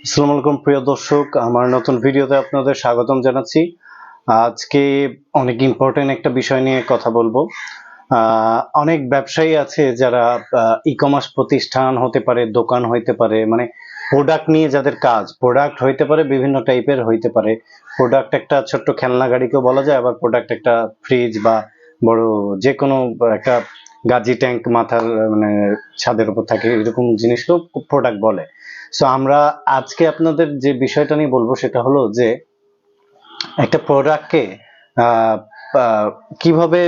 আসসালামু আলাইকুম প্রিয় দর্শক, আমার নতুন ভিডিওতে আপনাদের স্বাগতম জানাচ্ছি। আজকে অনেক ইম্পর্টেন্ট একটা বিষয় নিয়ে কথা বলবো। অনেক ব্যবসায়ী আছে যারা ই-কমার্স প্রতিষ্ঠান হতে পারে, দোকান হইতে পারে, মানে প্রোডাক্ট নিয়ে যাদের কাজ, প্রোডাক্ট হইতে পারে বিভিন্ন টাইপের হইতে পারে। প্রোডাক্ট একটা ছোট্ট খেলনা গাড়িকেও বলা যায়, আবার প্রোডাক্ট একটা ফ্রিজ বা বড় যে কোনো একটা গাজি ট্যাঙ্ক মাথার মানে ছাদের উপর থাকে এরকম জিনিসকেও প্রোডাক্ট বলে। সো আমরা আজকে আপনাদের যে বিষয়টা নিয়ে বলবো সেটা হলো যে একটা প্রোডাক্টকে কিভাবে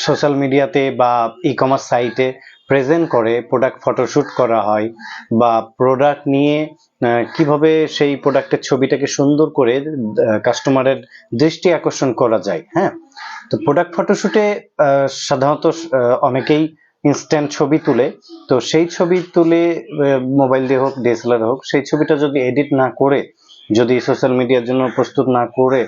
সোশ্যাল মিডিয়াতে বা ই-কমার্স সাইটে প্রেজেন্ট করে প্রোডাক্ট ফটোশুট করা হয়, বা প্রোডাক্ট নিয়ে কিভাবে সেই প্রোডাক্টের ছবিটাকে সুন্দর করে কাস্টমারের দৃষ্টি আকর্ষণ করা যায়। হ্যাঁ, তো প্রোডাক্ট ফটোশুটে সাধারণত অনেকেই ইনস্ট্যান্ট ছবি তুলে। তো সেই ছবি তুলে মোবাইল দিয়ে হোক, ডিএসএলআর হোক, সেই ছবিটা যদি এডিট না করে, যদি সোশ্যাল মিডিয়ার জন্য প্রস্তুত না করে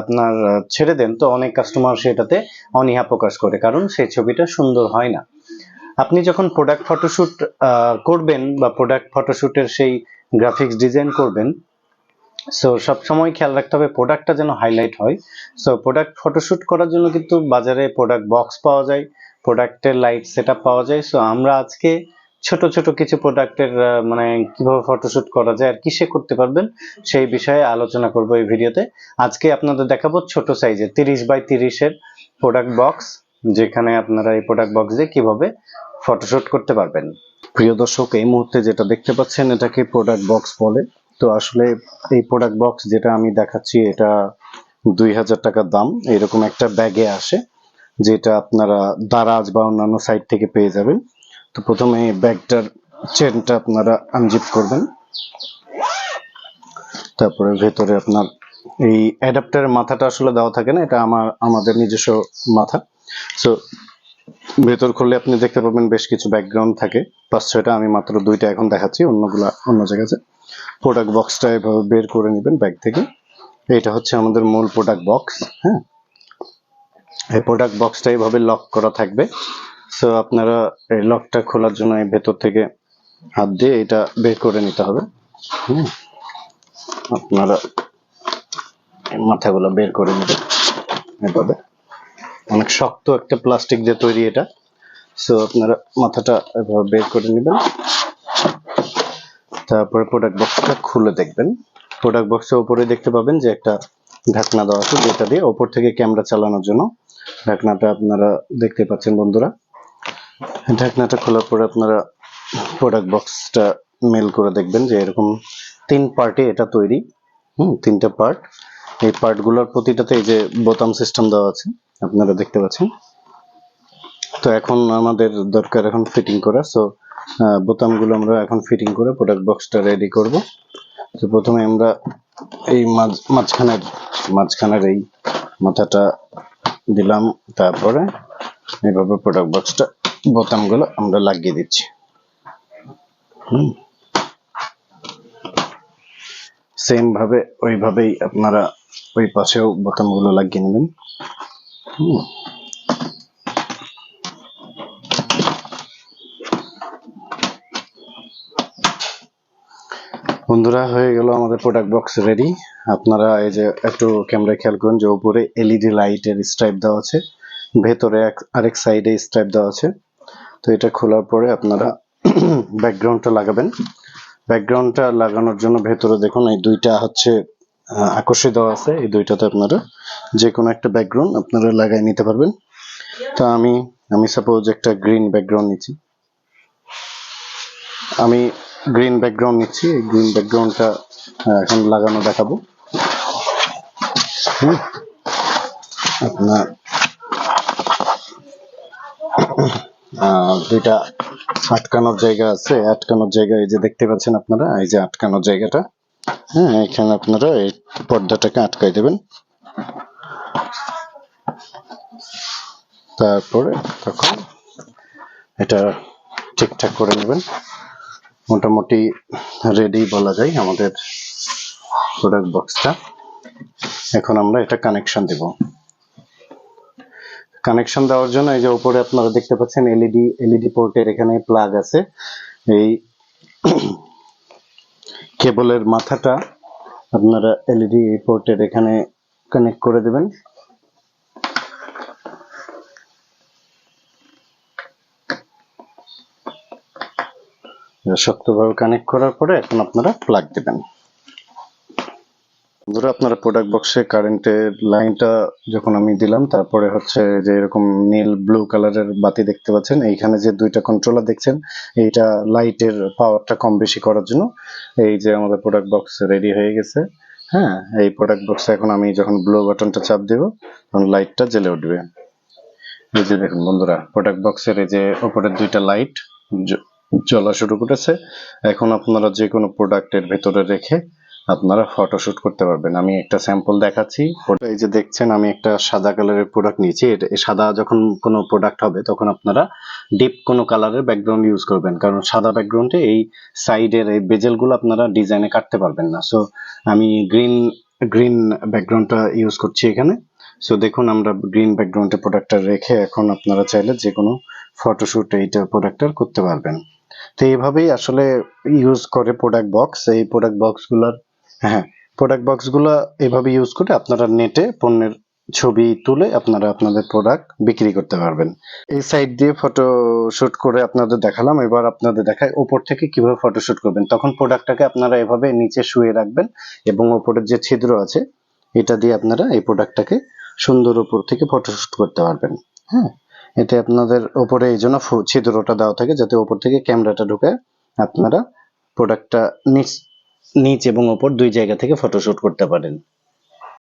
আপনার ছেড়ে দেন, তো অনেক কাস্টমার সেটাতে অনীহা প্রকাশ করে, কারণ সেই ছবিটা সুন্দর হয় না। আপনি যখন প্রোডাক্ট ফটোশুট করবেন বা প্রোডাক্ট ফটোশুটের সেই গ্রাফিক্স ডিজাইন করবেন, সো সবসময় খেয়াল রাখতে হবে প্রোডাক্টটা যেন হাইলাইট হয়। সো প্রোডাক্ট ফটোশুট করার জন্য কিন্তু বাজারে প্রোডাক্ট বক্স পাওয়া যায়, প্রোডাক্টের লাইট সেটআপ পাওয়া যায়। সো আমরা আজকে ছোট ছোট কিছু প্রোডাক্টের মানে কিভাবে ফটোশুট করা যায় আর কিসে করতে পারবেন সেই বিষয়ে আলোচনা করব এই ভিডিওতে। আজকে আপনাদের দেখাবো ছোট সাইজের 30x30 প্রোডাক্ট বক্স, যেখানে আপনারা এই প্রোডাক্ট বক্স দিয়ে কিভাবে ফটোশুট করতে পারবেন। প্রিয় দর্শক, এই মুহূর্তে যেটা দেখতে পাচ্ছেন এটাকে প্রোডাক্ট বক্স বলে। তো আসলে এই প্রোডাক্ট বক্স যেটা আমি দেখাচ্ছি এটা 2000 টাকার দাম। এরকম একটা ব্যাগে আসে, যেটা আপনারা দারাজ বা অন্যান্য সাইট থেকে পেয়ে যাবেন। তো প্রথমে এই ব্যাগটার চেনটা আপনারা আনজিপ করবেন, তারপরে ভেতরে আপনার এই অ্যাডাপ্টারের মাথাটা আসলে দেওয়া থাকে না, এটা আমাদের নিজস্ব মাথা। সো ভেতর খুললে আপনি দেখতে পাবেন বেশ কিছু ব্যাকগ্রাউন্ড থাকে, 5-6টা, আমি মাত্র 2টা এখন দেখাচ্ছি, অন্যগুলা অন্য জায়গাতে। প্রোডাক্ট বক্সটা এভাবে বের করে নেবেন ব্যাগ থেকে। এটা হচ্ছে আমাদের মূল প্রোডাক্ট বক্স। হ্যাঁ, এই প্রোডাক্ট বক্সটা এইভাবে লক করা থাকবে। সো আপনারা এই লকটা খোলার জন্য এই ভেতর থেকে হাত দিয়ে এটা বের করে নিতে হবে। আপনারা মাথাগুলো বের করে নেবেন এভাবে। অনেক শক্ত একটা প্লাস্টিক দিয়ে তৈরি এটা। সো আপনারা মাথাটা এভাবে বের করে নেবেন, তারপরে প্রোডাক্ট বক্সটা খুলে দেখবেন। প্রোডাক্ট বক্সের উপরে দেখতে পাবেন যে একটা ঢাকনা দেওয়া আছে, যেটা দিয়ে ওপর থেকে ক্যামেরা চালানোর জন্য ঢাকনাটা আপনারা দেখতে পাচ্ছেন বন্ধুরা। ঢাকনাটা খোলার পরে আপনারা প্রোডাক্ট বক্সটা মেল করে দেখবেন যে এরকম 3 পার্টে এটা তৈরি। 3টা পার্ট। এই পার্টগুলোর প্রতিটাতে এই যে বোতাম সিস্টেম দেওয়া আছে, আপনারা দেখতে পাচ্ছেন। তো এখন আমাদের দরকার এখন ফিটিং করা। সো বোতামগুলো আমরা এখন ফিটিং করে প্রোডাক্ট বক্সটা রেডি করব। তো প্রথমে আমরা এই মাঝখানের এই মাথাটা দিলাম, তারপরে এইভাবে প্রোডাক্ট বক্সটা বোতামগুলো আমরা লাগিয়ে দিচ্ছি। সেম ভাবে ওইভাবেই আপনারা ওই পাশেও বোতামগুলো লাগিয়ে নেবেন। বন্ধুরা, হয়ে গেল আমাদের প্রোডাক্ট বক্স রেডি। আপনারা এই যে একটু ক্যামেরা খেয়াল করুন যে উপরে এলইডি লাইটের স্ট্রাইপ দেওয়া আছে, ভেতরে আরেক সাইডে স্ট্রাইপ দেওয়া আছে। তো এটা খোলার পরে আপনারা ব্যাকগ্রাউন্ডটা লাগাবেন। ব্যাকগ্রাউন্ডটা লাগানোর জন্য ভেতরে দেখুন এই দুইটা হচ্ছে আকর্ষী দেওয়া আছে, এই দুইটাতে আপনারা যে কোনো একটা ব্যাকগ্রাউন্ড আপনারা লাগাই নিতে পারবেন। তো আমি সাপোজ একটা গ্রিন ব্যাকগ্রাউন্ড নিচ্ছি, আমি গ্রিন ব্যাকগ্রাউন্ড নিচ্ছি। এই গ্রিন ব্যাকগ্রাউন্ডটা এখন লাগানো দেখাবো। আপনার দুইটা আটকানোর জায়গা আছে, আটকানোর জায়গা এই যে দেখতে পাচ্ছেন আপনারা, এই যে আটকানোর জায়গাটা। হ্যাঁ, এখানে আপনারা এই পর্দাটাকে আটকাই দেবেন, তারপরে তখন এটা ঠিকঠাক করে নেবেন। মোটামুটি রেডি বলা যায় আমাদের প্রোডাক্ট বক্সটা। এখন আমরা এটা কানেকশন দেব। কানেকশন দেওয়ার জন্য এই যে উপরে আপনারা দেখতে পাচ্ছেন এলইডি পোর্টের এখানে প্লাগ আছে। এই কেবলের মাথাটা আপনারা এলইডি পোর্টের এখানে কানেক্ট করে দেবেন। শক্তভাবে কানেক্ট করার পরে এখন আপনারা প্লাগ দেবেন। ধরো আপনারা প্রোডাক্ট বক্সে কারেন্টের লাইনটা যখন আমি দিলাম, তারপরে হচ্ছে যে এরকম নীল ব্লু কালারের বাতি দেখতে পাচ্ছেন, এইখানে যে দুইটা কন্ট্রোলার দেখছেন, এইটা লাইটের পাওয়ারটা কম বেশি করার জন্য। এই যে আমাদের প্রোডাক্ট বক্স রেডি হয়ে গেছে। হ্যাঁ, এই প্রোডাক্ট বক্সে এখন আমি যখন ব্লু বাটনটা চাপ দেব তখন লাইটটা জ্বলে উঠবে। এই যে দেখুন বন্ধুরা, প্রোডাক্ট বক্সের এই যে উপরের দুইটা লাইট জ্বলা শুরু করেছে। এখন আপনারা যে কোনো প্রোডাক্টের ভেতরে রেখে আপনারা ফটোশুট করতে পারবেন। আমি একটা স্যাম্পল দেখাচ্ছি। এই যে দেখছেন আমি একটা সাদা কালারের প্রোডাক্ট নিয়েছি। সাদা যখন কোনো প্রোডাক্ট হবে তখন আপনারা ডিপ কোনো কালারের ব্যাকগ্রাউন্ড ইউজ করবেন, কারণ সাদা ব্যাকগ্রাউন্ডে এই সাইডের এই বেজেলগুলো আপনারা ডিজাইনে কাটতে পারবেন না। সো আমি গ্রিন ব্যাকগ্রাউন্ডটা ইউজ করছি এখানে। সো দেখুন আমরা গ্রিন ব্যাকগ্রাউন্ডে প্রোডাক্টটা রেখে এখন আপনারা চাইলে যে কোনো ফটোশুট এইটা প্রোডাক্টটার করতে পারবেন। তো এইভাবেই আসলে ইউজ করে প্রোডাক্ট বক্স। এই প্রোডাক্ট বক্সগুলোর, হ্যাঁ, প্রোডাক্ট বক্সগুলো এভাবে ইউজ করে আপনারা নেটে পণ্যের ছবি তুলে আপনারা আপনাদের প্রোডাক্ট বিক্রি করতে পারবেন। এই সাইড দিয়ে ফটো শুট করে আপনাদের দেখালাম। এবার আপনাদের দেখায় উপর থেকে কিভাবে ফটো শুট করবেন। তখন প্রোডাক্টটাকে আপনারা এভাবে নিচে শুয়ে রাখবেন এবং উপরের যে ছিদ্র আছে এটা দিয়ে আপনারা এই প্রোডাক্টটাকে সুন্দর উপর থেকে ফটো শুট করতে পারবেন। হ্যাঁ, এতে আপনাদের উপরে এই জন্য ছিদ্রটা দেওয়া থাকে যাতে উপর থেকে ক্যামেরাটা ঢুকে আপনারা প্রোডাক্টটা নিচ এবং উপর দুই জায়গা থেকে ফটোশুট করতে পারেন।